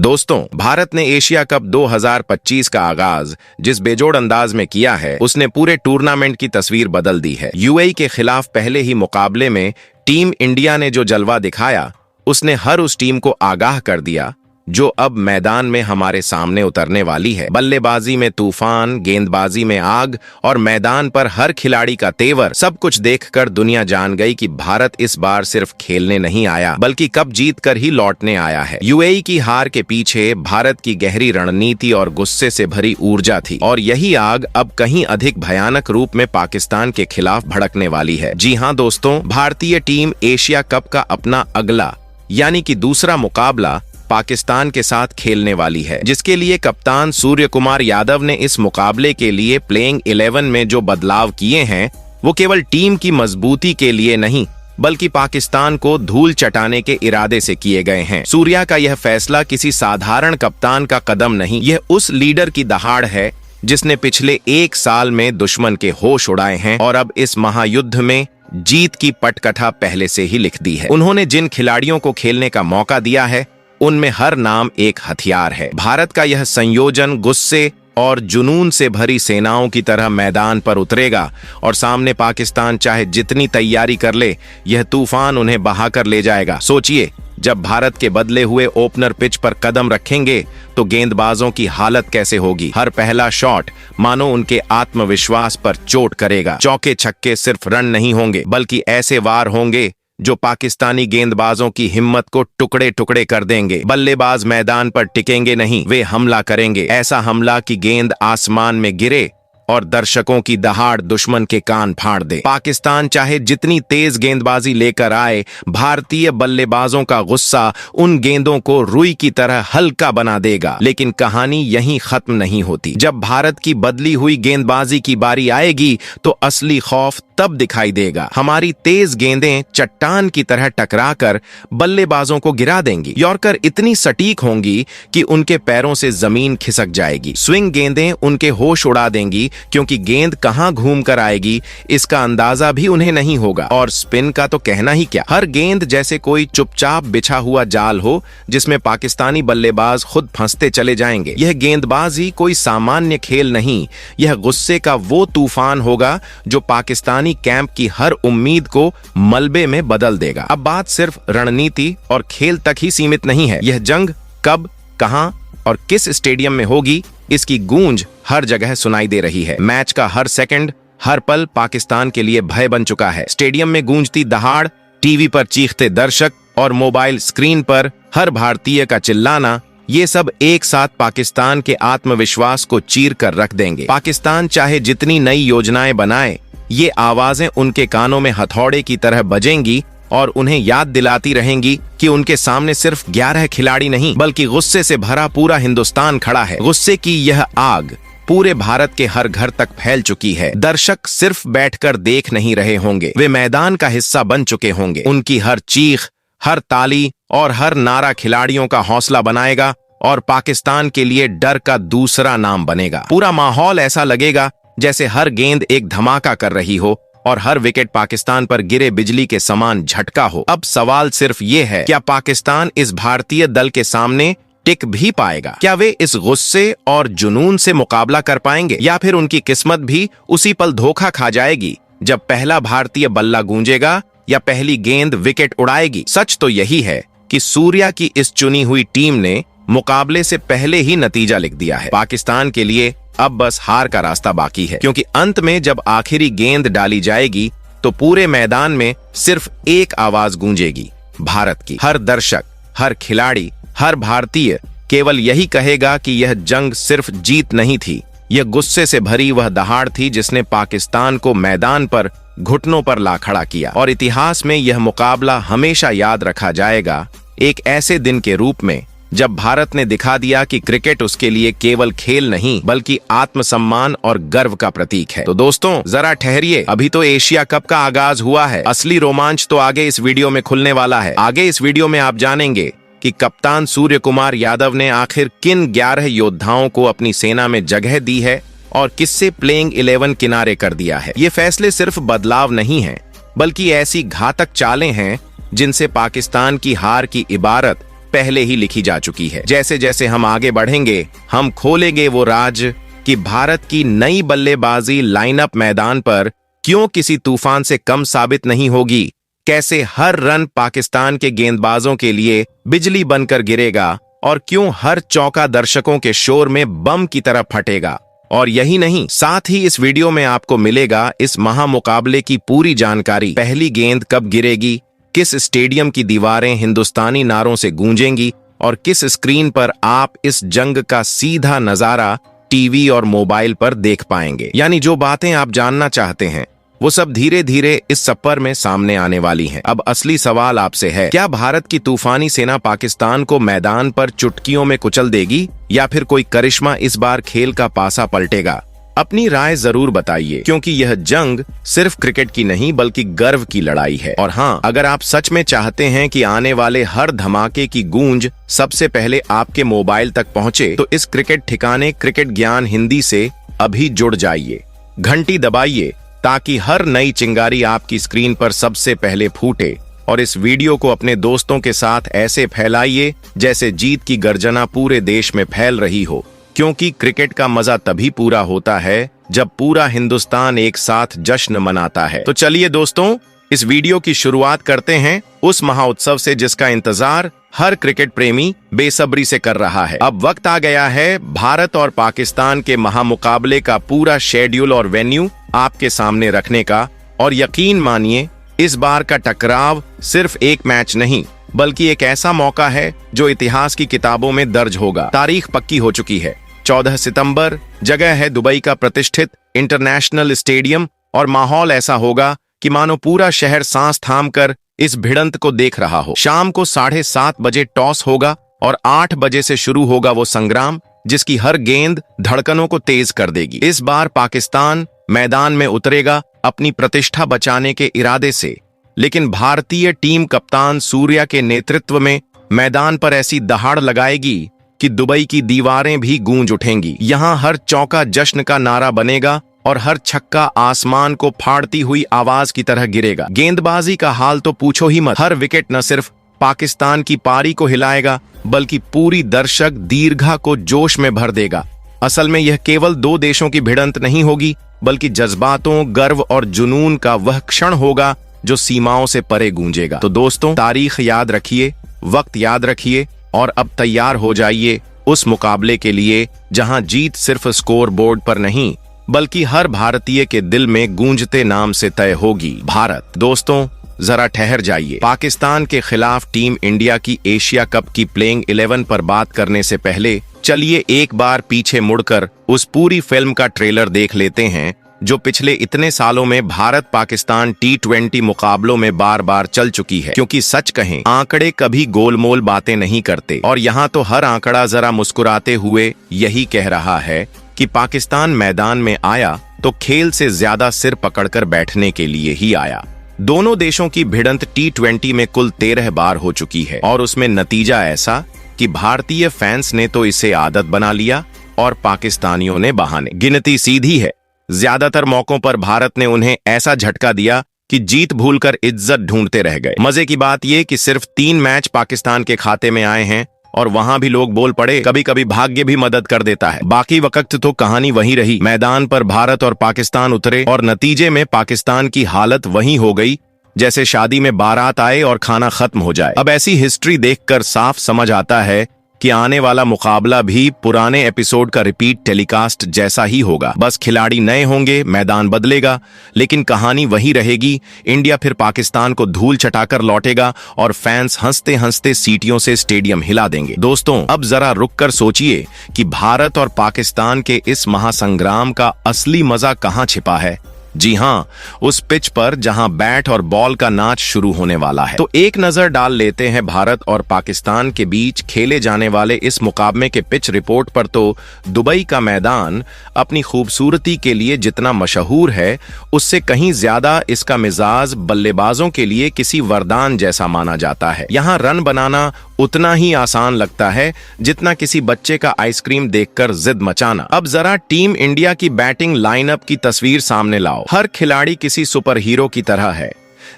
दोस्तों, भारत ने Asia cup 2025 का आगाज जिस बेजोड़ अंदाज में किया है, उसने पूरे टूर्नामेंट की तस्वीर बदल दी है। यूएई के खिलाफ पहले ही मुकाबले में टीम इंडिया ने जो जलवा दिखाया, उसने हर उस टीम को आगाह कर दिया जो अब मैदान में हमारे सामने उतरने वाली है। बल्लेबाजी में तूफान, गेंदबाजी में आग और मैदान पर हर खिलाड़ी का तेवर, सब कुछ देखकर दुनिया जान गई कि भारत इस बार सिर्फ खेलने नहीं आया बल्कि कप जीत कर ही लौटने आया है। यूएई की हार के पीछे भारत की गहरी रणनीति और गुस्से से भरी ऊर्जा थी और यही आग अब कहीं अधिक भयानक रूप में पाकिस्तान के खिलाफ भड़कने वाली है। जी हाँ दोस्तों, भारतीय टीम एशिया कप का अपना अगला यानी कि दूसरा मुकाबला पाकिस्तान के साथ खेलने वाली है, जिसके लिए कप्तान सूर्य कुमार यादव ने इस मुकाबले के लिए प्लेइंग 11 में जो बदलाव किए हैं, वो केवल टीम की मजबूती के लिए नहीं बल्कि पाकिस्तान को धूल चटाने के इरादे से किए गए हैं। सूर्या का यह फैसला किसी साधारण कप्तान का कदम नहीं, यह उस लीडर की दहाड़ है जिसने पिछले 1 साल में दुश्मन के होश उड़ाए हैं और अब इस महायुद्ध में जीत की पटकथा पहले से ही लिख दी है। उन्होंने जिन खिलाड़ियों को खेलने का मौका दिया है, उनमें हर नाम एक हथियार है। भारत का यह संयोजन गुस्से और जुनून से भरी सेनाओं की तरह मैदान पर उतरेगा और सामने पाकिस्तान चाहे जितनी तैयारी कर ले, यह तूफान उन्हें बहाकर ले जाएगा। सोचिए, जब भारत के बदले हुए ओपनर पिच पर कदम रखेंगे तो गेंदबाजों की हालत कैसे होगी। हर पहला शॉट मानो उनके आत्मविश्वास पर चोट करेगा। चौके छक्के सिर्फ रन नहीं होंगे बल्कि ऐसे वार होंगे जो पाकिस्तानी गेंदबाजों की हिम्मत को टुकड़े टुकड़े कर देंगे। बल्लेबाज मैदान पर टिकेंगे नहीं, वे हमला करेंगे। ऐसा हमला कि गेंद आसमान में गिरे और दर्शकों की दहाड़ दुश्मन के कान फाड़ दे। पाकिस्तान चाहे जितनी तेज गेंदबाजी लेकर आए, भारतीय बल्लेबाजों का गुस्सा उन गेंदों को रुई की तरह हल्का बना देगा। लेकिन कहानी यहीं खत्म नहीं होती। जब भारत की बदली हुई गेंदबाजी की बारी आएगी तो असली खौफ तब दिखाई देगा। हमारी तेज गेंदें चट्टान की तरह टकराकर बल्लेबाजों को गिरा देंगी। यॉर्कर इतनी सटीक होंगी कि उनके पैरों से जमीन खिसक जाएगी। स्विंग गेंदें उनके होश उड़ा देंगी क्योंकि गेंद कहां घूम कर आएगी इसका अंदाजा भी उन्हें नहीं होगा। और स्पिन का तो कहना ही क्या, हर गेंद जैसे कोई चुपचाप बिछा हुआ जाल हो जिसमें पाकिस्तानी बल्लेबाज खुद फंसते चले जाएंगे। यह गेंदबाजी कोई सामान्य खेल नहीं, यह गुस्से का वो तूफान होगा जो पाकिस्तानी कैंप की हर उम्मीद को मलबे में बदल देगा। अब बात सिर्फ रणनीति और खेल तक ही सीमित नहीं है। यह जंग कब, कहां और किस स्टेडियम में होगी, इसकी गूंज हर जगह सुनाई दे रही है। मैच का हर सेकंड, हर पल पाकिस्तान के लिए भय बन चुका है। स्टेडियम में गूंजती दहाड़, टीवी पर चीखते दर्शक और मोबाइल स्क्रीन पर हर भारतीय का चिल्लाना, ये सब एक साथ पाकिस्तान के आत्मविश्वास को चीर कर रख देंगे। पाकिस्तान चाहे जितनी नई योजनाएं बनाए, ये आवाजें उनके कानों में हथौड़े की तरह बजेंगी और उन्हें याद दिलाती रहेंगी कि उनके सामने सिर्फ 11 खिलाड़ी नहीं बल्कि गुस्से से भरा पूरा हिंदुस्तान खड़ा है। गुस्से की यह आग पूरे भारत के हर घर तक फैल चुकी है। दर्शक सिर्फ बैठकर देख नहीं रहे होंगे, वे मैदान का हिस्सा बन चुके होंगे। उनकी हर चीख, हर ताली और हर नारा खिलाड़ियों का हौसला बनाएगा और पाकिस्तान के लिए डर का दूसरा नाम बनेगा। पूरा माहौल ऐसा लगेगा जैसे हर गेंद एक धमाका कर रही हो और हर विकेट पाकिस्तान पर गिरे बिजली के समान झटका हो। अब सवाल सिर्फ ये है, क्या पाकिस्तान इस भारतीय दल के सामने टिक भी पाएगा? क्या वे इस गुस्से और जुनून से मुकाबला कर पाएंगे या फिर उनकी किस्मत भी उसी पल धोखा खा जाएगी जब पहला भारतीय बल्ला गूंजेगा या पहली गेंद विकेट उड़ाएगी? सच तो यही है कि सूर्या की इस चुनी हुई टीम ने मुकाबले से पहले ही नतीजा लिख दिया है। पाकिस्तान के लिए अब बस हार का रास्ता बाकी है, क्योंकि अंत में जब आखिरी गेंद डाली जाएगी तो पूरे मैदान में सिर्फ एक आवाज गूंजेगी, भारत की। हर दर्शक, हर खिलाड़ी, हर भारतीय केवल यही कहेगा कि यह जंग सिर्फ जीत नहीं थी, यह गुस्से से भरी वह दहाड़ थी जिसने पाकिस्तान को मैदान पर घुटनों पर ला खड़ा किया। और इतिहास में यह मुकाबला हमेशा याद रखा जाएगा, एक ऐसे दिन के रूप में जब भारत ने दिखा दिया कि क्रिकेट उसके लिए केवल खेल नहीं बल्कि आत्मसम्मान और गर्व का प्रतीक है। तो दोस्तों, जरा ठहरिए, अभी तो एशिया कप का आगाज हुआ है, असली रोमांच तो आगे इस वीडियो में खुलने वाला है। आगे इस वीडियो में आप जानेंगे कि कप्तान सूर्य कुमार यादव ने आखिर किन 11 योद्धाओं को अपनी सेना में जगह दी है और किससे प्लेइंग 11 किनारे कर दिया है। ये फैसले सिर्फ बदलाव नहीं हैं, बल्कि ऐसी घातक चालें हैं जिनसे पाकिस्तान की हार की इबारत पहले ही लिखी जा चुकी है। जैसे जैसे हम आगे बढ़ेंगे, हम खोलेंगे वो राज कि भारत की नई बल्लेबाजी लाइनअप मैदान पर क्यों किसी तूफान से कम साबित नहीं होगी, कैसे हर रन पाकिस्तान के गेंदबाजों के लिए बिजली बनकर गिरेगा और क्यों हर चौका दर्शकों के शोर में बम की तरह फटेगा। और यही नहीं, साथ ही इस वीडियो में आपको मिलेगा इस महामुकाबले की पूरी जानकारी। पहली गेंद कब गिरेगी, किस स्टेडियम की दीवारें हिंदुस्तानी नारों से गूंजेंगी और किस स्क्रीन पर आप इस जंग का सीधा नजारा टीवी और मोबाइल पर देख पाएंगे। यानी जो बातें आप जानना चाहते हैं वो सब धीरे धीरे इस सफर में सामने आने वाली हैं। अब असली सवाल आपसे है, क्या भारत की तूफानी सेना पाकिस्तान को मैदान पर चुटकियों में कुचल देगी या फिर कोई करिश्मा इस बार खेल का पासा पलटेगा? अपनी राय जरूर बताइए, क्योंकि यह जंग सिर्फ क्रिकेट की नहीं बल्कि गर्व की लड़ाई है। और हाँ, अगर आप सच में चाहते हैं कि आने वाले हर धमाके की गूंज सबसे पहले आपके मोबाइल तक पहुंचे, तो इस क्रिकेट ठिकाने क्रिकेट ज्ञान हिंदी से अभी जुड़ जाइए, घंटी दबाइए ताकि हर नई चिंगारी आपकी स्क्रीन पर सबसे पहले फूटे। और इस वीडियो को अपने दोस्तों के साथ ऐसे फैलाइए जैसे जीत की गर्जना पूरे देश में फैल रही हो, क्योंकि क्रिकेट का मजा तभी पूरा होता है जब पूरा हिंदुस्तान एक साथ जश्न मनाता है। तो चलिए दोस्तों, इस वीडियो की शुरुआत करते हैं उस महाउत्सव से जिसका इंतजार हर क्रिकेट प्रेमी बेसब्री से कर रहा है। अब वक्त आ गया है भारत और पाकिस्तान के महामुकाबले का पूरा शेड्यूल और वेन्यू आपके सामने रखने का। और यकीन मानिए, इस बार का टकराव सिर्फ एक मैच नहीं बल्कि एक ऐसा मौका है जो इतिहास की किताबों में दर्ज होगा। तारीख पक्की हो चुकी है, 14 सितंबर, जगह है दुबई का प्रतिष्ठित इंटरनेशनल स्टेडियम और माहौल ऐसा होगा कि मानो पूरा शहर सांस थामकर इस भिड़ंत को देख रहा हो। शाम को 7:30 बजे टॉस होगा और 8 बजे से शुरू होगा वो संग्राम जिसकी हर गेंद धड़कनों को तेज कर देगी। इस बार पाकिस्तान मैदान में उतरेगा अपनी प्रतिष्ठा बचाने के इरादे से, लेकिन भारतीय टीम कप्तान सूर्या के नेतृत्व में मैदान पर ऐसी दहाड़ लगाएगी कि दुबई की दीवारें भी गूंज उठेंगी। यहाँ हर चौका जश्न का नारा बनेगा और हर छक्का आसमान को फाड़ती हुई आवाज की तरह गिरेगा। गेंदबाजी का हाल तो पूछो ही मत, हर विकेट न सिर्फ पाकिस्तान की पारी को हिलाएगा बल्कि पूरी दर्शक दीर्घा को जोश में भर देगा। असल में यह केवल दो देशों की भिड़ंत नहीं होगी बल्कि जज्बातों, गर्व और जुनून का वह क्षण होगा जो सीमाओं से परे गूंजेगा। तो दोस्तों, तारीख याद रखिए, वक्त याद रखिए और अब तैयार हो जाइए उस मुकाबले के लिए जहां जीत सिर्फ स्कोर बोर्ड पर नहीं बल्कि हर भारतीय के दिल में गूंजते नाम से तय होगी, भारत। दोस्तों, जरा ठहर जाइए। पाकिस्तान के खिलाफ टीम इंडिया की एशिया कप की प्लेइंग 11 पर बात करने से पहले चलिए एक बार पीछे मुड़कर उस पूरी फिल्म का ट्रेलर देख लेते हैं जो पिछले इतने सालों में भारत पाकिस्तान T20 मुकाबलों में बार बार चल चुकी है। क्योंकि सच कहें, आंकड़े कभी गोलमोल बातें नहीं करते और यहाँ तो हर आंकड़ा जरा मुस्कुराते हुए यही कह रहा है कि पाकिस्तान मैदान में आया तो खेल से ज्यादा सिर पकड़कर बैठने के लिए ही आया। दोनों देशों की भिड़ंत T20 में कुल 13 बार हो चुकी है और उसमें नतीजा ऐसा कि भारतीय फैंस ने तो इसे आदत बना लिया और पाकिस्तानियों ने बहाने। गिनती सीधी है, ज्यादातर मौकों पर भारत ने उन्हें ऐसा झटका दिया कि जीत भूलकर इज्जत ढूंढते रह गए। मजे की बात यह कि सिर्फ 3 मैच पाकिस्तान के खाते में आए हैं और वहां भी लोग बोल पड़े, कभी कभी भाग्य भी मदद कर देता है। बाकी वक्त तो कहानी वही रही। मैदान पर भारत और पाकिस्तान उतरे और नतीजे में पाकिस्तान की हालत वही हो गई जैसे शादी में बारात आए और खाना खत्म हो जाए। अब ऐसी हिस्ट्री देखकर साफ समझ आता है कि आने वाला मुकाबला भी पुराने एपिसोड का रिपीट टेलीकास्ट जैसा ही होगा। बस खिलाड़ी नए होंगे, मैदान बदलेगा, लेकिन कहानी वही रहेगी। इंडिया फिर पाकिस्तान को धूल चटाकर लौटेगा और फैंस हंसते हंसते सीटियों से स्टेडियम हिला देंगे। दोस्तों, अब जरा रुककर सोचिए कि भारत और पाकिस्तान के इस महासंग्राम का असली मजा कहाँ छिपा है। जी हाँ, उस पिच पर जहां बैट और बॉल का नाच शुरू होने वाला है। तो एक नजर डाल लेते हैं भारत और पाकिस्तान के बीच खेले जाने वाले इस मुकाबले के पिच रिपोर्ट पर। तो दुबई का मैदान अपनी खूबसूरती के लिए जितना मशहूर है, उससे कहीं ज्यादा इसका मिजाज बल्लेबाजों के लिए किसी वरदान जैसा माना जाता है। यहाँ रन बनाना उतना ही आसान लगता है जितना किसी बच्चे का आइसक्रीम देखकर जिद मचाना। अब जरा टीम इंडिया की बैटिंग लाइनअप की तस्वीर सामने लाओ। हर खिलाड़ी किसी सुपर हीरो की तरह है।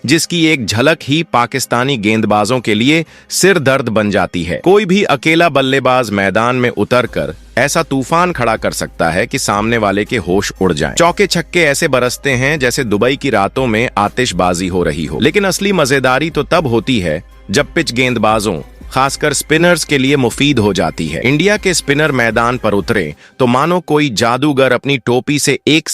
जिसकी एक झलक ही पाकिस्तानी गेंदबाजों के लिए सिर दर्द बन जाती है। कोई भी अकेला बल्लेबाज मैदान में उतरकर ऐसा तूफान खड़ा कर सकता है कि सामने वाले के होश उड़ जाएं। चौके छक्के ऐसे बरसते हैं जैसे दुबई की रातों में आतिशबाजी हो रही हो। लेकिन असली मजेदारी तो तब होती है जब पिच गेंदबाजों, खासकर स्पिनर्स के लिए मुफीद हो जाती है। इंडिया के स्पिनर मैदान पर उतरे तो मानो कोई जादूगर अपनी टोपी से एक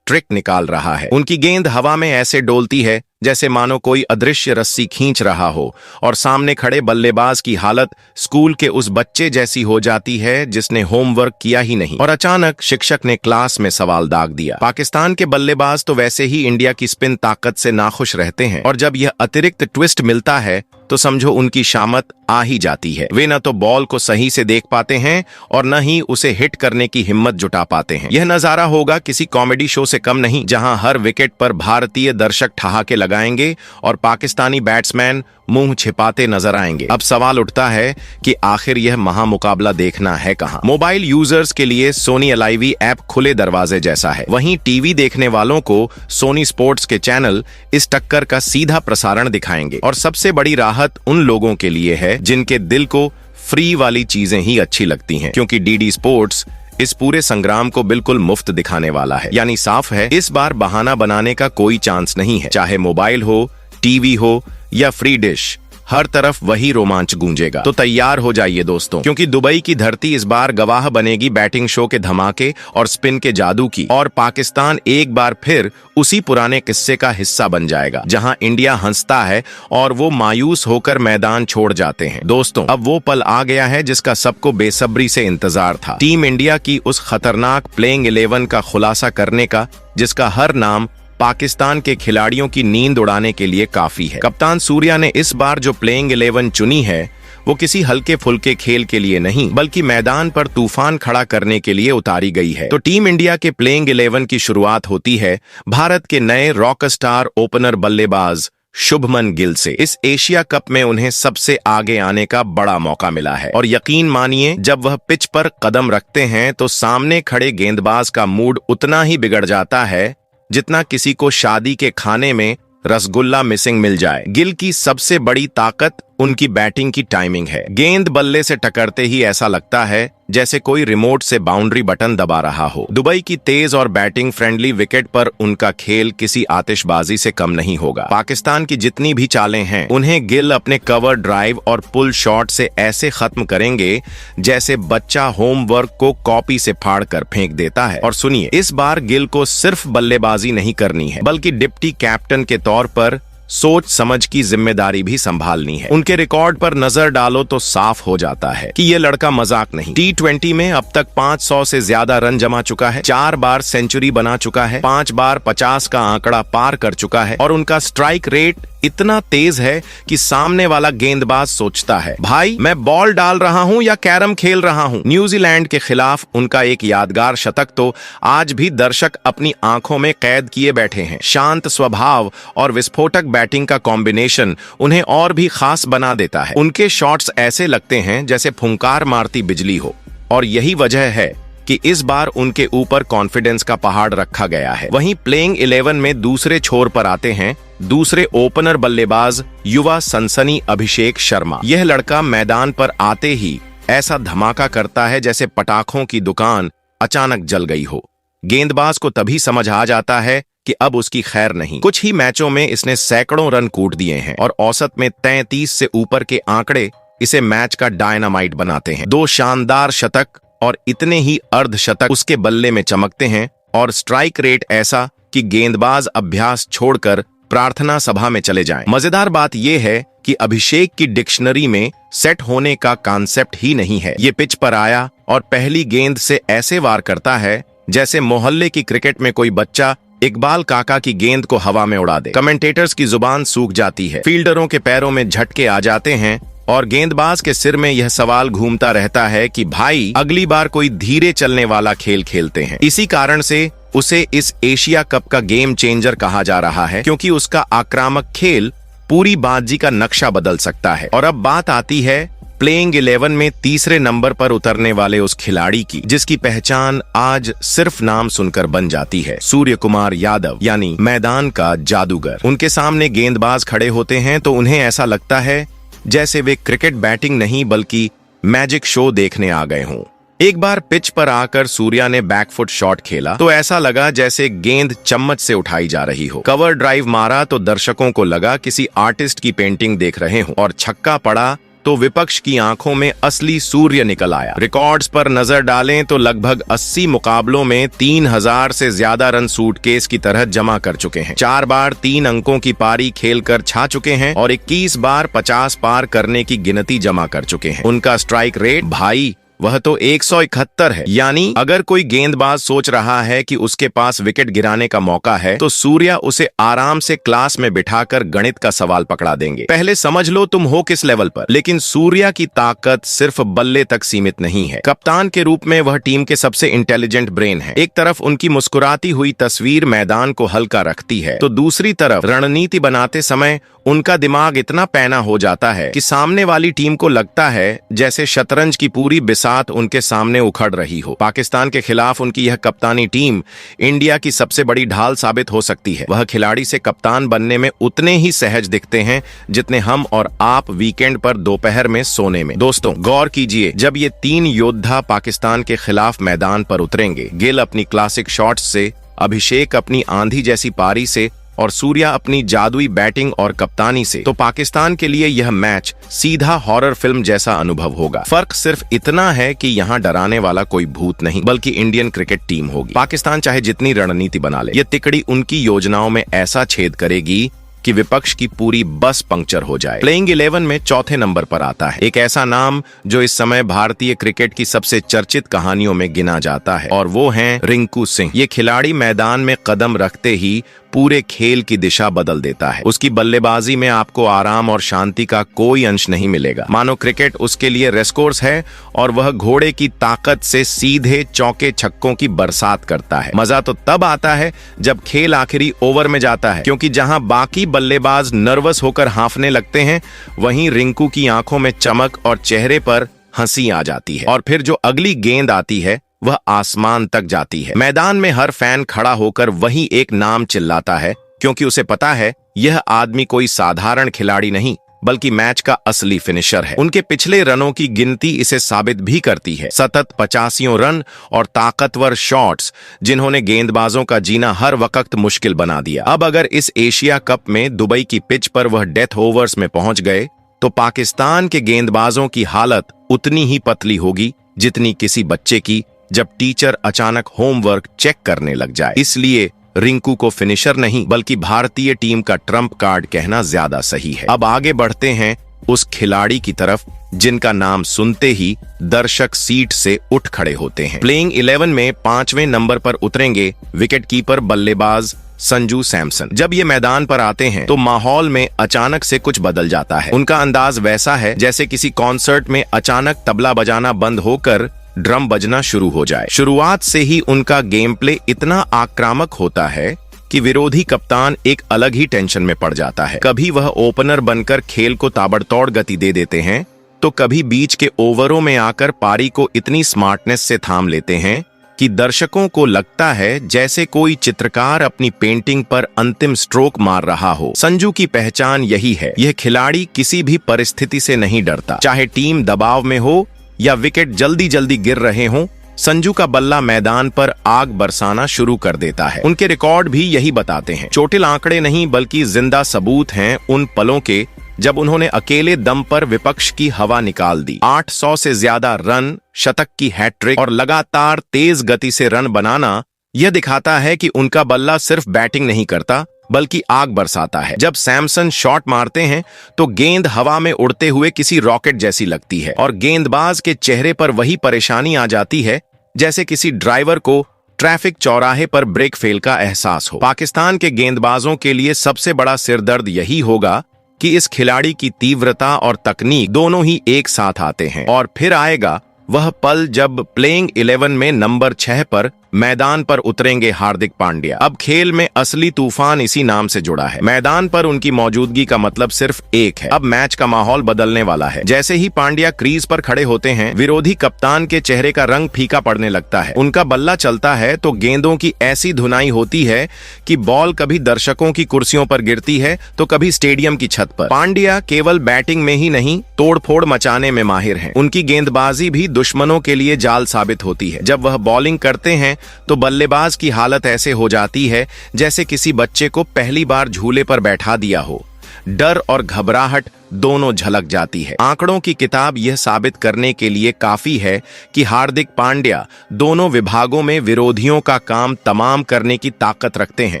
ट्रिक निकाल रहा है। उनकी गेंद हवा में ऐसे डोलती है जैसे मानो कोई अदृश्य रस्सी खींच रहा हो, और सामने खड़े बल्लेबाज की हालत स्कूल के उस बच्चे जैसी हो जाती है जिसने होमवर्क किया ही नहीं और अचानक शिक्षक ने क्लास में सवाल दाग दिया। पाकिस्तान के बल्लेबाज तो वैसे ही इंडिया की स्पिन ताकत से नाखुश रहते हैं, और जब यह अतिरिक्त ट्विस्ट मिलता है तो समझो उनकी शामत आ ही जाती है। वे न तो बॉल को सही से देख पाते हैं और न ही उसे हिट करने की हिम्मत जुटा पाते हैं। यह नजारा होगा किसी कॉमेडी शो से कम नहीं, जहां हर विकेट पर भारतीय दर्शक ठहाके लगाएंगे और पाकिस्तानी बैट्समैन मुंह छिपाते नजर आएंगे। अब सवाल उठता है कि आखिर यह महामुकाबला देखना है कहां? मोबाइल यूजर्स के लिए सोनी एलआईवी ऐप खुले दरवाजे जैसा है। वहीं टीवी देखने वालों को सोनी स्पोर्ट्स के चैनल इस टक्कर का सीधा प्रसारण दिखाएंगे। और सबसे बड़ी राहत उन लोगों के लिए है जिनके दिल को फ्री वाली चीजें ही अच्छी लगती हैं, क्योंकि डीडी स्पोर्ट्स इस पूरे संग्राम को बिल्कुल मुफ्त दिखाने वाला है। यानी साफ है, इस बार बहाना बनाने का कोई चांस नहीं है। चाहे मोबाइल हो, टीवी हो या फ्री डिश, हर तरफ वही रोमांच गूंजेगा। तो तैयार हो जाइए दोस्तों, क्योंकि दुबई की धरती इस बार गवाह बनेगी बैटिंग शो के धमाके और स्पिन के जादू की, और पाकिस्तान एक बार फिर उसी पुराने किस्से का हिस्सा बन जाएगा जहां इंडिया हंसता है और वो मायूस होकर मैदान छोड़ जाते हैं। दोस्तों, अब वो पल आ गया है जिसका सबको बेसब्री से इंतजार था। टीम इंडिया की उस खतरनाक प्लेइंग 11 का खुलासा करने का, जिसका हर नाम पाकिस्तान के खिलाड़ियों की नींद उड़ाने के लिए काफी है। कप्तान सूर्या ने इस बार जो प्लेइंग 11 चुनी है वो किसी हल्के फुल्के खेल के लिए नहीं, बल्कि मैदान पर तूफान खड़ा करने के लिए उतारी गई है। तो टीम इंडिया के प्लेइंग 11 की शुरुआत होती है भारत के नए रॉक स्टार ओपनर बल्लेबाज शुभमन गिल से। इस एशिया कप में उन्हें सबसे आगे आने का बड़ा मौका मिला है, और यकीन मानिए जब वह पिच पर कदम रखते हैं तो सामने खड़े गेंदबाज का मूड उतना ही बिगड़ जाता है जितना किसी को शादी के खाने में रसगुल्ला मिसिंग मिल जाए। गिल की सबसे बड़ी ताकत उनकी बैटिंग की टाइमिंग है। गेंद बल्ले से टकरते ही ऐसा लगता है जैसे कोई रिमोट से बाउंड्री बटन दबा रहा हो। दुबई की तेज और बैटिंग फ्रेंडली विकेट पर उनका खेल किसी आतिशबाजी से कम नहीं होगा। पाकिस्तान की जितनी भी चालें हैं उन्हें गिल अपने कवर ड्राइव और पुल शॉट से ऐसे खत्म करेंगे जैसे बच्चा होमवर्क को कॉपी से फाड़ कर फेंक देता है। और सुनिए, इस बार गिल को सिर्फ बल्लेबाजी नहीं करनी है, बल्कि डिप्टी कैप्टन के तौर पर सोच समझ की जिम्मेदारी भी संभालनी है। उनके रिकॉर्ड पर नजर डालो तो साफ हो जाता है कि ये लड़का मजाक नहीं। T20 में अब तक 500 से ज्यादा रन जमा चुका है, 4 बार सेंचुरी बना चुका है, 5 बार 50 का आंकड़ा पार कर चुका है, और उनका स्ट्राइक रेट इतना तेज है कि सामने वाला गेंदबाज सोचता है, भाई मैं बॉल डाल रहा हूं या कैरम खेल रहा हूं। न्यूजीलैंड के खिलाफ उनका एक यादगार शतक तो आज भी दर्शक अपनी आंखों में कैद किए बैठे हैं। शांत स्वभाव और विस्फोटक बैटिंग का कॉम्बिनेशन उन्हें और भी खास बना देता है। उनके शॉट्स ऐसे लगते हैं जैसे फुंकार मारती बिजली हो, और यही वजह है कि इस बार उनके ऊपर कॉन्फिडेंस का पहाड़ रखा गया है। वहीं प्लेइंग 11 में दूसरे छोर पर आते हैं दूसरे ओपनर बल्लेबाज युवा सनसनी अभिषेक शर्मा। यह लड़का मैदान पर आते ही ऐसा धमाका करता है जैसे पटाखों की दुकान अचानक जल गई हो। गेंदबाज को तभी समझ आ जाता है कि अब उसकी खैर नहीं। कुछ ही मैचों में इसने सैकड़ों रन कूट दिए हैं, और औसत में 33 से ऊपर के आंकड़े इसे मैच का डायनामाइट बनाते हैं। 2 शानदार शतक और इतने ही अर्धशतक उसके बल्ले में चमकते हैं, और स्ट्राइक रेट ऐसा कि गेंदबाज अभ्यास छोड़कर प्रार्थना सभा में चले जाएं। मजेदार बात यह है कि अभिषेक की डिक्शनरी में सेट होने का कॉन्सेप्ट ही नहीं है। ये पिच पर आया और पहली गेंद से ऐसे वार करता है जैसे मोहल्ले की क्रिकेट में कोई बच्चा इकबाल काका की गेंद को हवा में उड़ा दे। कमेंटेटर्स की जुबान सूख जाती है, फील्डरों के पैरों में झटके आ जाते हैं, और गेंदबाज के सिर में यह सवाल घूमता रहता है कि भाई अगली बार कोई धीरे चलने वाला खेल खेलते हैं। इसी कारण से उसे इस एशिया कप का गेम चेंजर कहा जा रहा है, क्योंकि उसका आक्रामक खेल पूरी बाजी का नक्शा बदल सकता है। और अब बात आती है प्लेइंग 11 में तीसरे नंबर पर उतरने वाले उस खिलाड़ी की जिसकी पहचान आज सिर्फ नाम सुनकर बन जाती है, सूर्य कुमार यादव यानी मैदान का जादूगर। उनके सामने गेंदबाज खड़े होते हैं तो उन्हें ऐसा लगता है जैसे वे क्रिकेट बैटिंग नहीं बल्कि मैजिक शो देखने आ गए हों। एक बार पिच पर आकर सूर्या ने बैकफुट शॉट खेला तो ऐसा लगा जैसे गेंद चम्मच से उठाई जा रही हो। कवर ड्राइव मारा तो दर्शकों को लगा किसी आर्टिस्ट की पेंटिंग देख रहे हो, और छक्का पड़ा तो विपक्ष की आंखों में असली सूर्य निकल आया। रिकॉर्ड्स पर नजर डालें तो लगभग 80 मुकाबलों में 3000 से ज्यादा रन सूटकेस की तरह जमा कर चुके हैं। 4 बार 3 अंकों की पारी खेलकर छा चुके हैं और 21 बार 50 पार करने की गिनती जमा कर चुके हैं। उनका स्ट्राइक रेट भाई वह तो 171 है। यानी अगर कोई गेंदबाज सोच रहा है कि उसके पास विकेट गिराने का मौका है तो सूर्या उसे आराम से क्लास में बिठाकर गणित का सवाल पकड़ा देंगे। पहले समझ लो तुम हो किस लेवल पर। लेकिन सूर्या की ताकत सिर्फ बल्ले तक सीमित नहीं है। कप्तान के रूप में वह टीम के सबसे इंटेलिजेंट ब्रेन है। एक तरफ उनकी मुस्कुराती हुई तस्वीर मैदान को हल्का रखती है तो दूसरी तरफ रणनीति बनाते समय उनका दिमाग इतना पैना हो जाता है कि सामने वाली टीम को लगता है जैसे शतरंज की पूरी बिसात उनके सामने उखड़ रही हो। पाकिस्तान के खिलाफ उनकी यह कप्तानी टीम इंडिया की सबसे बड़ी ढाल साबित हो सकती है। वह खिलाड़ी से कप्तान बनने में उतने ही सहज दिखते हैं जितने हम और आप वीकेंड पर दोपहर में सोने में। दोस्तों गौर कीजिए, जब ये 3 योद्धा पाकिस्तान के खिलाफ मैदान पर उतरेंगे, गिल अपनी क्लासिक शॉट्स से, अभिषेक अपनी आंधी जैसी पारी से और सूर्या अपनी जादुई बैटिंग और कप्तानी से, तो पाकिस्तान के लिए यह मैच सीधा हॉरर फिल्म जैसा अनुभव होगा। फर्क सिर्फ इतना है कि यहाँ डराने वाला कोई भूत नहीं बल्कि इंडियन क्रिकेट टीम होगी। पाकिस्तान चाहे जितनी रणनीति बना ले, यह तिकड़ी उनकी योजनाओं में ऐसा छेद करेगी कि विपक्ष की पूरी बस पंक्चर हो जाए। प्लेइंग 11 में चौथे नंबर पर आता है एक ऐसा नाम जो इस समय भारतीय क्रिकेट की सबसे चर्चित कहानियों में गिना जाता है, और वो हैं रिंकू सिंह। ये खिलाड़ी मैदान में कदम रखते ही पूरे खेल की दिशा बदल देता है। उसकी बल्लेबाजी में आपको आराम और शांति का कोई अंश नहीं मिलेगा। मानो क्रिकेट उसके लिए रेसकोर्स है और वह घोड़े की ताकत से सीधे चौके छक्कों की बरसात करता है। मजा तो तब आता है जब खेल आखिरी ओवर में जाता है, क्योंकि जहां बाकी बल्लेबाज नर्वस होकर हांफने लगते हैं, वहीं रिंकू की आंखों में चमक और चेहरे पर हंसी आ जाती है। और फिर जो अगली गेंद आती है वह आसमान तक जाती है। मैदान में हर फैन खड़ा होकर वही एक नाम चिल्लाता है, क्योंकि उसे पता है यह आदमी कोई साधारण खिलाड़ी नहीं बल्कि मैच का असली फिनिशर है। उनके पिछले रनों की गिनती इसे साबित भी करती है। सतत 85 रन और ताकतवर शॉट्स जिन्होंने गेंदबाजों का जीना हर वक्त मुश्किल बना दिया। अब अगर इस एशिया कप में दुबई की पिच पर वह डेथ ओवर्स में पहुंच गए तो पाकिस्तान के गेंदबाजों की हालत उतनी ही पतली होगी जितनी किसी बच्चे की जब टीचर अचानक होमवर्क चेक करने लग जाए। इसलिए रिंकू को फिनिशर नहीं बल्कि भारतीय टीम का ट्रम्प कार्ड कहना ज्यादा सही है। अब आगे बढ़ते हैं उस खिलाड़ी की तरफ जिनका नाम सुनते ही दर्शक सीट से उठ खड़े होते हैं। प्लेइंग 11 में 5वें नंबर पर उतरेंगे विकेटकीपर बल्लेबाज संजू सैमसन। जब ये मैदान पर आते हैं तो माहौल में अचानक से कुछ बदल जाता है। उनका अंदाज वैसा है जैसे किसी कॉन्सर्ट में अचानक तबला बजाना बंद होकर ड्रम बजना शुरू हो जाए। शुरुआत से ही उनका गेम प्ले इतना आक्रामक होता है कि विरोधी कप्तान एक अलग ही टेंशन में पड़ जाता है। कभी वह ओपनर बनकर खेल को ताबड़तोड़ गति दे देते हैं तो कभी बीच के ओवरों में आकर पारी को इतनी स्मार्टनेस से थाम लेते हैं कि दर्शकों को लगता है जैसे कोई चित्रकार अपनी पेंटिंग पर अंतिम स्ट्रोक मार रहा हो। संजू की पहचान यही है। यह खिलाड़ी किसी भी परिस्थिति से नहीं डरता, चाहे टीम दबाव में हो या विकेट जल्दी जल्दी गिर रहे हों। संजू का बल्ला मैदान पर आग बरसाना शुरू कर देता है। उनके रिकॉर्ड भी यही बताते हैं। चोटिल आंकड़े नहीं बल्कि जिंदा सबूत हैं उन पलों के जब उन्होंने अकेले दम पर विपक्ष की हवा निकाल दी। 800 से ज्यादा रन, शतक की हैट्रिक और लगातार तेज गति से रन बनाना यह दिखाता है कि उनका बल्ला सिर्फ बैटिंग नहीं करता बल्कि आग बरसाता है। जब सैमसन शॉट मारते हैं तो गेंद हवा में उड़ते हुए किसी रॉकेट जैसी लगती है और गेंदबाज के चेहरे पर वही परेशानी आ जाती है जैसे किसी ड्राइवर को ट्रैफिक चौराहे पर ब्रेक फेल का एहसास हो। पाकिस्तान के गेंदबाजों के लिए सबसे बड़ा सिरदर्द यही होगा कि इस खिलाड़ी की तीव्रता और तकनीक दोनों ही एक साथ आते हैं। और फिर आएगा वह पल जब प्लेइंग 11 में नंबर 6 पर मैदान पर उतरेंगे हार्दिक पांड्या। अब खेल में असली तूफान इसी नाम से जुड़ा है। मैदान पर उनकी मौजूदगी का मतलब सिर्फ एक है, अब मैच का माहौल बदलने वाला है। जैसे ही पांड्या क्रीज पर खड़े होते हैं, विरोधी कप्तान के चेहरे का रंग फीका पड़ने लगता है। उनका बल्ला चलता है तो गेंदों की ऐसी धुनाई होती है कि बॉल कभी दर्शकों की कुर्सियों पर गिरती है तो कभी स्टेडियम की छत पर। पांड्या केवल बैटिंग में ही नहीं, तोड़फोड़ मचाने में माहिर हैं। उनकी गेंदबाजी भी दुश्मनों के लिए जाल साबित होती है। जब वह बॉलिंग करते हैं तो बल्लेबाज की हालत ऐसे हो जाती है जैसे किसी बच्चे को पहली बार झूले पर बैठा दिया हो। डर और घबराहट दोनों झलक जाती है। आंकड़ों की किताब यह साबित करने के लिए काफी है कि हार्दिक पांड्या दोनों विभागों में विरोधियों का काम तमाम करने की ताकत रखते हैं।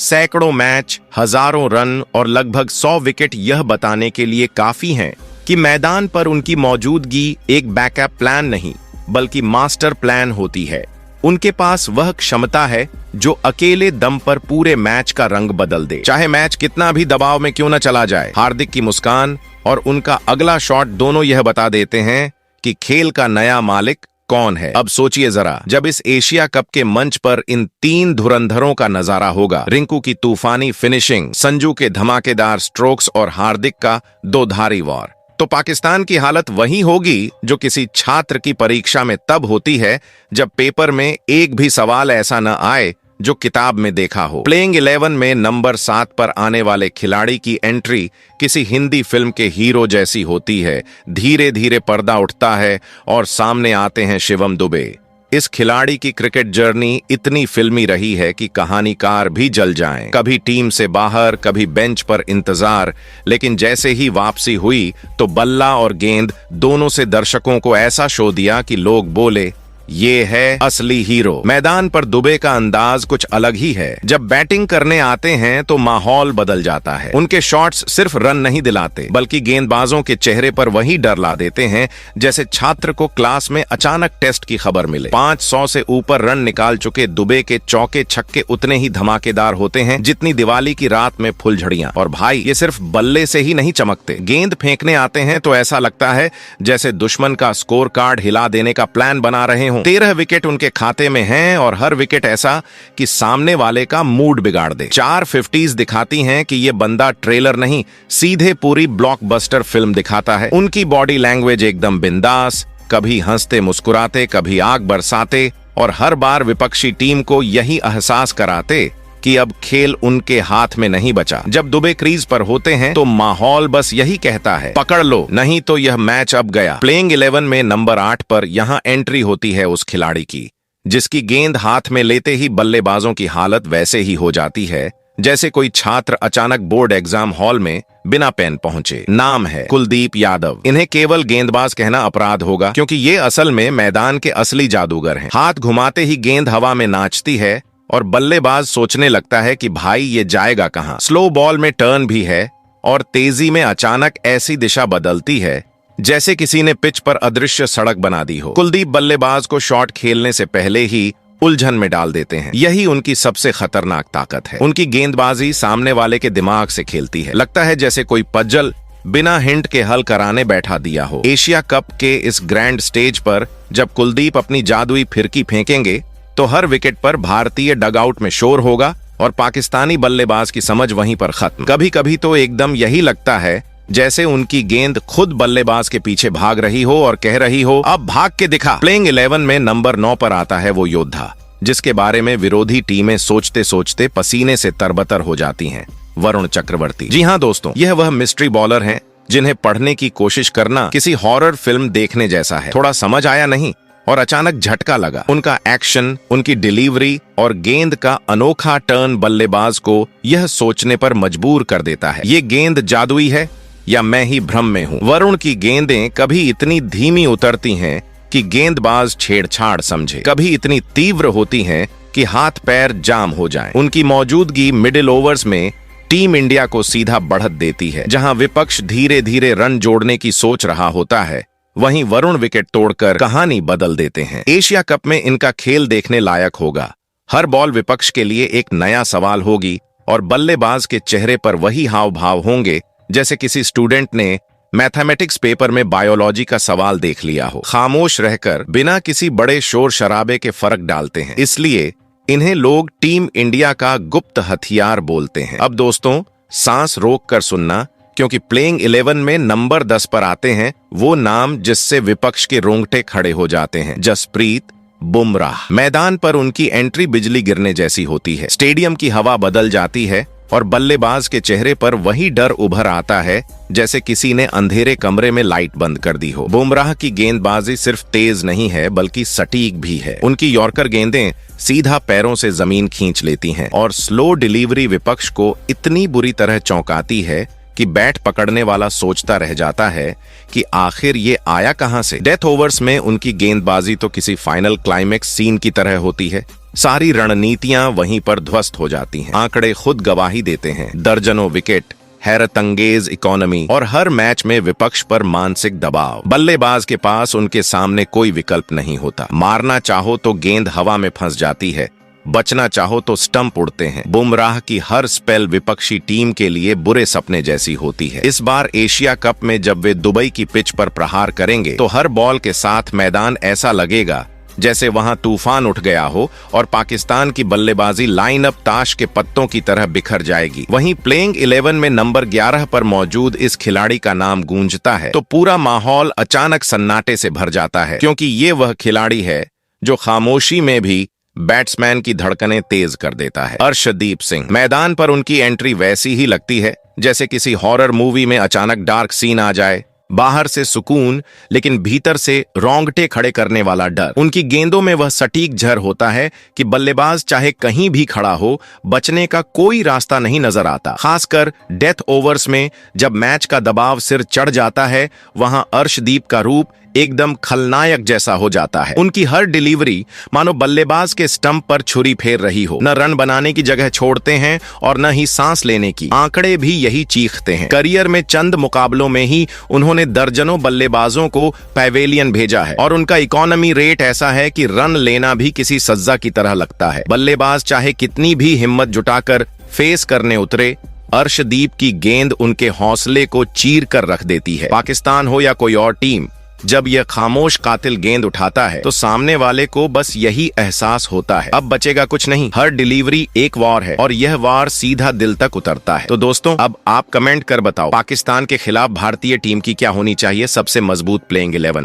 सैकड़ों मैच, हजारों रन और लगभग 100 विकेट यह बताने के लिए काफी हैं कि मैदान पर उनकी मौजूदगी एक बैकअप प्लान नहीं बल्कि मास्टर प्लान होती है। उनके पास वह क्षमता है जो अकेले दम पर पूरे मैच का रंग बदल दे, चाहे मैच कितना भी दबाव में क्यों न चला जाए। हार्दिक की मुस्कान और उनका अगला शॉट दोनों यह बता देते हैं कि खेल का नया मालिक कौन है। अब सोचिए जरा, जब इस एशिया कप के मंच पर इन 3 धुरंधरों का नजारा होगा, रिंकू की तूफानी फिनिशिंग, संजू के धमाकेदार स्ट्रोक्स और हार्दिक का दोधारी वॉर, तो पाकिस्तान की हालत वही होगी जो किसी छात्र की परीक्षा में तब होती है जब पेपर में एक भी सवाल ऐसा न आए जो किताब में देखा हो। प्लेइंग 11 में नंबर 7 पर आने वाले खिलाड़ी की एंट्री किसी हिंदी फिल्म के हीरो जैसी होती है। धीरे धीरे पर्दा उठता है और सामने आते हैं शिवम दुबे। इस खिलाड़ी की क्रिकेट जर्नी इतनी फिल्मी रही है कि कहानीकार भी जल जाएं। कभी टीम से बाहर, कभी बेंच पर इंतजार, लेकिन जैसे ही वापसी हुई तो बल्ला और गेंद दोनों से दर्शकों को ऐसा शो दिया कि लोग बोले, ये है असली हीरो। मैदान पर दुबे का अंदाज कुछ अलग ही है। जब बैटिंग करने आते हैं तो माहौल बदल जाता है। उनके शॉट्स सिर्फ रन नहीं दिलाते बल्कि गेंदबाजों के चेहरे पर वही डर ला देते हैं जैसे छात्र को क्लास में अचानक टेस्ट की खबर मिले। 500 से ऊपर रन निकाल चुके दुबे के चौके छक्के उतने ही धमाकेदार होते हैं जितनी दिवाली की रात में फुलझड़ियां। और भाई, ये सिर्फ बल्ले से ही नहीं चमकते, गेंद फेंकने आते हैं तो ऐसा लगता है जैसे दुश्मन का स्कोर कार्ड हिला देने का प्लान बना रहे हों। 13 विकेट उनके खाते में हैं और हर विकेट ऐसा कि सामने वाले का मूड बिगाड़ दे। 4 50s दिखाती हैं कि ये बंदा ट्रेलर नहीं, सीधे पूरी ब्लॉकबस्टर फिल्म दिखाता है। उनकी बॉडी लैंग्वेज एकदम बिंदास, कभी हंसते मुस्कुराते, कभी आग बरसाते और हर बार विपक्षी टीम को यही एहसास कराते कि अब खेल उनके हाथ में नहीं बचा। जब दुबे क्रीज पर होते हैं तो माहौल बस यही कहता है, पकड़ लो, नहीं तो यह मैच अब गया। प्लेइंग 11 में नंबर 8 पर यहां एंट्री होती है उस खिलाड़ी की जिसकी गेंद हाथ में लेते ही बल्लेबाजों की हालत वैसे ही हो जाती है जैसे कोई छात्र अचानक बोर्ड एग्जाम हॉल में बिना पेन पहुंचे। नाम है कुलदीप यादव। इन्हें केवल गेंदबाज कहना अपराध होगा क्योंकि ये असल में मैदान के असली जादूगर हैं। हाथ घुमाते ही गेंद हवा में नाचती है और बल्लेबाज सोचने लगता है कि भाई ये जाएगा कहां। स्लो बॉल में टर्न भी है और तेजी में अचानक ऐसी दिशा बदलती है जैसे किसी ने पिच पर अदृश्य सड़क बना दी हो। कुलदीप बल्लेबाज को शॉट खेलने से पहले ही उलझन में डाल देते हैं। यही उनकी सबसे खतरनाक ताकत है। उनकी गेंदबाजी सामने वाले के दिमाग से खेलती है। लगता है जैसे कोई पजल बिना हिंट के हल कराने बैठा दिया हो। एशिया कप के इस ग्रैंड स्टेज पर जब कुलदीप अपनी जादुई फिरकी फेंकेंगे तो हर विकेट पर भारतीय डगआउट में शोर होगा और पाकिस्तानी बल्लेबाज की समझ वहीं पर खत्म। कभी कभी तो एकदम यही लगता है जैसे उनकी गेंद खुद बल्लेबाज के पीछे भाग रही हो और कह रही हो, अब भाग के दिखा। प्लेइंग 11 में नंबर 9 पर आता है वो योद्धा जिसके बारे में विरोधी टीमें सोचते सोचते पसीने से तरबतर हो जाती हैं, वरुण चक्रवर्ती। जी हाँ दोस्तों, यह वह मिस्ट्री बॉलर हैं जिन्हें पढ़ने की कोशिश करना किसी हॉरर फिल्म देखने जैसा है। थोड़ा समझ आया नहीं और अचानक झटका लगा। उनका एक्शन, उनकी डिलीवरी और गेंद का अनोखा टर्न बल्लेबाज को यह सोचने पर मजबूर कर देता है, ये गेंद जादुई है या मैं ही भ्रम में हूं। वरुण की गेंदें कभी इतनी धीमी उतरती हैं कि गेंदबाज छेड़छाड़ समझे, कभी इतनी तीव्र होती हैं कि हाथ पैर जाम हो जाएं। उनकी मौजूदगी मिडिल ओवर्स में टीम इंडिया को सीधा बढ़त देती है। जहां विपक्ष धीरे धीरे रन जोड़ने की सोच रहा होता है, वहीं वरुण विकेट तोड़कर कहानी बदल देते हैं। एशिया कप में इनका खेल देखने लायक होगा। हर बॉल विपक्ष के लिए एक नया सवाल होगी और बल्लेबाज के चेहरे पर वही हाव भाव होंगे जैसे किसी स्टूडेंट ने मैथमेटिक्स पेपर में बायोलॉजी का सवाल देख लिया हो। खामोश रहकर बिना किसी बड़े शोर शराबे के फर्क डालते हैं। इसलिए इन्हें लोग टीम इंडिया का गुप्त हथियार बोलते हैं। अब दोस्तों, सांस रोक कर सुनना, क्योंकि प्लेइंग 11 में नंबर 10 पर आते हैं वो नाम जिससे विपक्ष के रोंगटे खड़े हो जाते हैं। जसप्रीत बुमराह। मैदान पर उनकी एंट्री बिजली गिरने जैसी होती है। स्टेडियम की हवा बदल जाती है और बल्लेबाज के चेहरे पर वही डर उभर आता है जैसे किसी ने अंधेरे कमरे में लाइट बंद कर दी हो। बुमराह की गेंदबाजी सिर्फ तेज नहीं है बल्कि सटीक भी है। उनकी यॉर्कर गेंदें सीधा पैरों से जमीन खींच लेती हैं और स्लो डिलीवरी विपक्ष को इतनी बुरी तरह चौंकाती है कि बैट पकड़ने वाला सोचता रह जाता है कि आखिर ये आया कहां से। डेथ ओवर्स में उनकी गेंदबाजी तो किसी फाइनल क्लाइमेक्स सीन की तरह होती है। सारी रणनीतियां वहीं पर ध्वस्त हो जाती हैं। आंकड़े खुद गवाही देते हैं। दर्जनों विकेट, हैरतअंगेज इकोनॉमी और हर मैच में विपक्ष पर मानसिक दबाव। बल्लेबाज के पास उनके सामने कोई विकल्प नहीं होता। मारना चाहो तो गेंद हवा में फंस जाती है, बचना चाहो तो स्टंप उड़ते हैं। बुमराह की हर स्पेल विपक्षी टीम के लिए बुरे सपने जैसी होती है। इस बार एशिया कप में जब वे दुबई की पिच पर प्रहार करेंगे तो हर बॉल के साथ मैदान ऐसा लगेगा जैसे वहां तूफान उठ गया हो और पाकिस्तान की बल्लेबाजी लाइनअप ताश के पत्तों की तरह बिखर जाएगी। वहीं प्लेइंग 11 में नंबर 11 पर मौजूद इस खिलाड़ी का नाम गूंजता है तो पूरा माहौल अचानक सन्नाटे से भर जाता है, क्योंकि ये वह खिलाड़ी है जो खामोशी में भी बैट्समैन की धड़कनें तेज कर देता है। अर्शदीप सिंह। मैदान पर उनकी एंट्री वैसी ही लगती है जैसे किसी हॉरर मूवी में अचानक डार्क सीन आ जाए। बाहर से सुकून, लेकिन भीतर से रोंगटे खड़े करने वाला डर। उनकी गेंदों में वह सटीक झर होता है कि बल्लेबाज चाहे कहीं भी खड़ा हो, बचने का कोई रास्ता नहीं नजर आता। खासकर डेथ ओवर्स में जब मैच का दबाव सिर चढ़ जाता है, वहां अर्शदीप का रूप एकदम खलनायक जैसा हो जाता है। उनकी हर डिलीवरी मानो बल्लेबाज के स्टंप पर छुरी फेर रही हो। न रन बनाने की जगह छोड़ते हैं और न ही सांस लेने की। आंकड़े भी यही चीखते हैं। करियर में चंद मुकाबलों में ही उन्होंने दर्जनों बल्लेबाजों को पैवेलियन भेजा है और उनका इकोनॉमी रेट ऐसा है कि रन लेना भी किसी सज्जा की तरह लगता है। बल्लेबाज चाहे कितनी भी हिम्मत जुटाकर फेस करने उतरे, अर्शदीप की गेंद उनके हौसले को चीर कर रख देती है। पाकिस्तान हो या कोई और टीम, जब यह खामोश कातिल गेंद उठाता है तो सामने वाले को बस यही एहसास होता है, अब बचेगा कुछ नहीं। हर डिलीवरी एक वार है और यह वार सीधा दिल तक उतरता है। तो दोस्तों, अब आप कमेंट कर बताओ, पाकिस्तान के खिलाफ भारतीय टीम की क्या होनी चाहिए सबसे मजबूत प्लेइंग 11।